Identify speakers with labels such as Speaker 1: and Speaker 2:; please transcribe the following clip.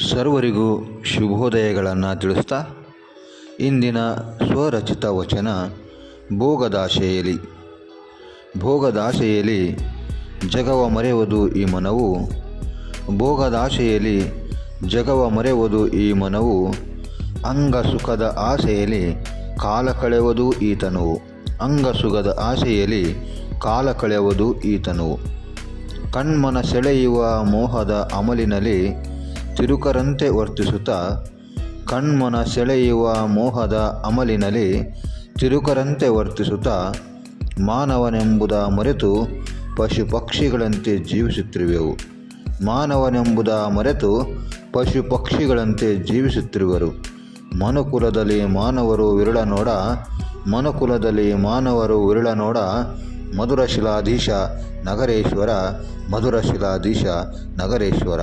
Speaker 1: ಸರ್ವರಿಗೂ ಶುಭೋದಯಗಳನ್ನು ತಿಳಿಸ್ತಾ ಇಂದಿನ ಸ್ವರಚಿತ ವಚನ ಭೋಗದಾಶೆಯಲ್ಲಿ. ಭೋಗದಾಶೆಯಲ್ಲಿ ಜಗವ ಮರೆಯುವುದು ಈ ಮನವು, ಭೋಗದಾಶೆಯಲ್ಲಿ ಜಗವ ಮರೆಯುವುದು ಈ ಮನವು, ಅಂಗ ಸುಖದ ಆಸೆಯಲ್ಲಿ ಕಾಲ ಕಳೆಯುವುದು ಈ ತನುವು, ಅಂಗ ಸುಖದ ಆಸೆಯಲ್ಲಿ ಕಾಲ ಕಳೆಯುವುದು ಈ ತನುವು. ಕಣ್ಮನ ಸೆಳೆಯುವ ಮೋಹದ ಅಮಲಿನಲ್ಲಿ ತಿರುಕರಂತೆ ವರ್ತಿಸುತ್ತಾ, ಕಣ್ಮನ ಸೆಳೆಯುವ ಮೋಹದ ಅಮಲಿನಲ್ಲಿ ತಿರುಕರಂತೆ ವರ್ತಿಸುತ್ತಾ, ಮಾನವನೆಂಬುದ ಮರೆತು ಪಶು ಪಕ್ಷಿಗಳಂತೆ ಜೀವಿಸುತ್ತಿರುವೆವು, ಮಾನವನೆಂಬುದ ಮರೆತು ಪಶು ಪಕ್ಷಿಗಳಂತೆ ಜೀವಿಸುತ್ತಿರುವರು. ಮನುಕುಲದಲ್ಲಿ ಮಾನವರು ವಿರಳ ನೋಡ, ಮನುಕುಲದಲ್ಲಿ ಮಾನವರು ವಿರಳ ನೋಡ, ಮಧುರಶಿಲಾಧೀಶ ನಗರೇಶ್ವರ, ಮಧುರಶಿಲಾಧೀಶ ನಗರೇಶ್ವರ.